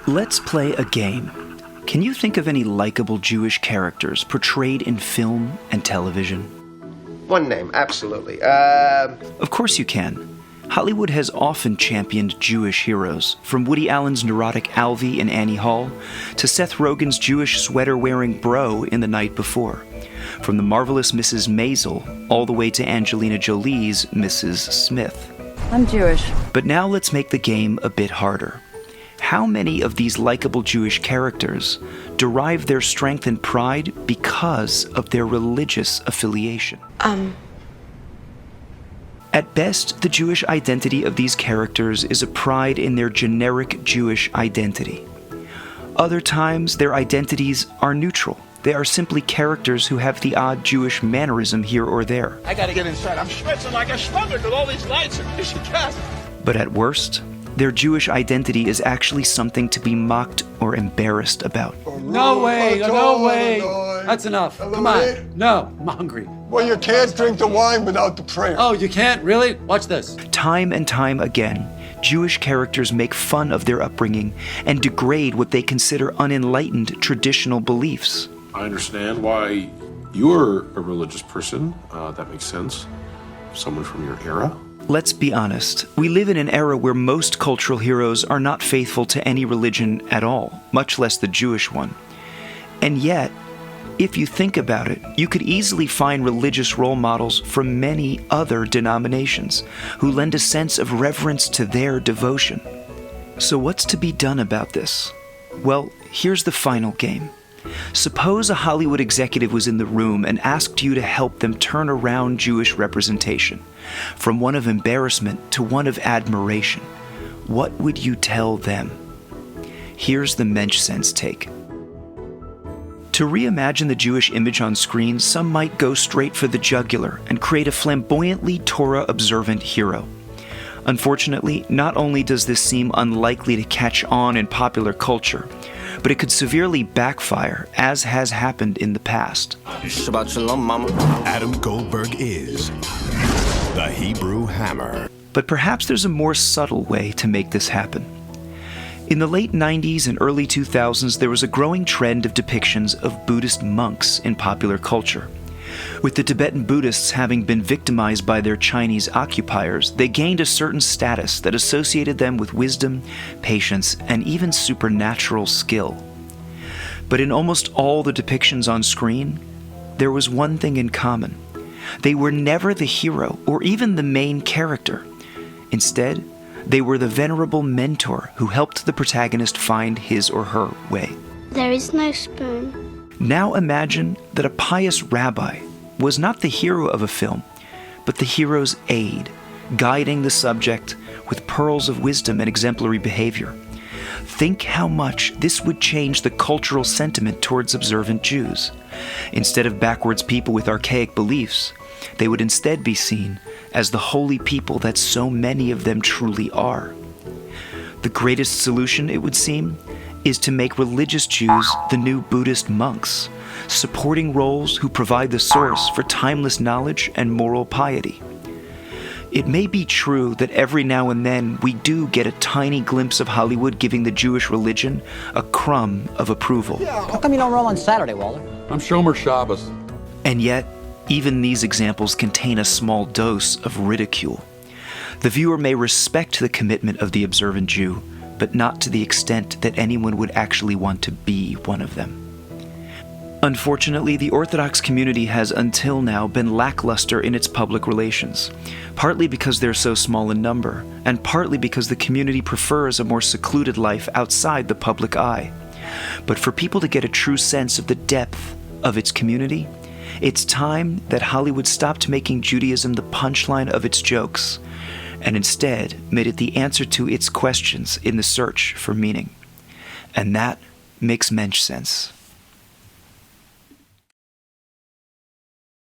Let's play a game. Can you think of any likable Jewish characters portrayed in film and television? One name, absolutely. Of course you can. Hollywood has often championed Jewish heroes, from Woody Allen's neurotic Alvy in Annie Hall to Seth Rogen's Jewish sweater-wearing bro in The Night Before, from the marvelous Mrs. Maisel all the way to Angelina Jolie's Mrs. Smith. I'm Jewish. But now let's make the game a bit harder. How many of these likable Jewish characters derive their strength and pride because of their religious affiliation? At best, the Jewish identity of these characters is a pride in their generic Jewish identity. Other times, their identities are neutral. They are simply characters who have the odd Jewish mannerism here or there. I gotta get inside. I'm schwitzing like a schwimmer with all these lights and fishy cast. But at worst, their Jewish identity is actually something to be mocked or embarrassed about. No way, no way. That's enough. Come on. No, I'm hungry. Well, you can't drink the wine without the prayer. Oh, you can't? Really? Watch this. Time and time again, Jewish characters make fun of their upbringing and degrade what they consider unenlightened traditional beliefs. I understand why you're a religious person. That makes sense. Someone from your era. Let's be honest. We live in an era where most cultural heroes are not faithful to any religion at all, much less the Jewish one. And yet, if you think about it, you could easily find religious role models from many other denominations who lend a sense of reverence to their devotion. So what's to be done about this? Well, here's the final game. Suppose a Hollywood executive was in the room and asked you to help them turn around Jewish representation, from one of embarrassment to one of admiration. What would you tell them? Here's the MenschSense take. To reimagine the Jewish image on screen, some might go straight for the jugular and create a flamboyantly Torah-observant hero. Unfortunately, not only does this seem unlikely to catch on in popular culture, but it could severely backfire, as has happened in the past. Shabbat shalom, mama. Adam Goldberg is the Hebrew Hammer. But perhaps there's a more subtle way to make this happen. In the late 90s and early 2000s, there was a growing trend of depictions of Buddhist monks in popular culture. With the Tibetan Buddhists having been victimized by their Chinese occupiers, they gained a certain status that associated them with wisdom, patience, and even supernatural skill. But in almost all the depictions on screen, there was one thing in common. They were never the hero or even the main character. Instead, they were the venerable mentor who helped the protagonist find his or her way. There is no spoon. Now imagine that a pious rabbi was not the hero of a film, but the hero's aide, guiding the subject with pearls of wisdom and exemplary behavior. Think how much this would change the cultural sentiment towards observant Jews. Instead of backwards people with archaic beliefs, they would instead be seen as the holy people that so many of them truly are. The greatest solution, it would seem, is to make religious Jews the new Buddhist monks, supporting roles who provide the source for timeless knowledge and moral piety. It may be true that every now and then we do get a tiny glimpse of Hollywood giving the Jewish religion a crumb of approval. How come you don't roll on Saturday, Walter? I'm Shomer Shabbos. And yet, even these examples contain a small dose of ridicule. The viewer may respect the commitment of the observant Jew, but not to the extent that anyone would actually want to be one of them. Unfortunately, the Orthodox community has until now been lackluster in its public relations, partly because they're so small in number, and partly because the community prefers a more secluded life outside the public eye. But for people to get a true sense of the depth of its community, it's time that Hollywood stopped making Judaism the punchline of its jokes, and instead made it the answer to its questions in the search for meaning. And that makes MenschSense.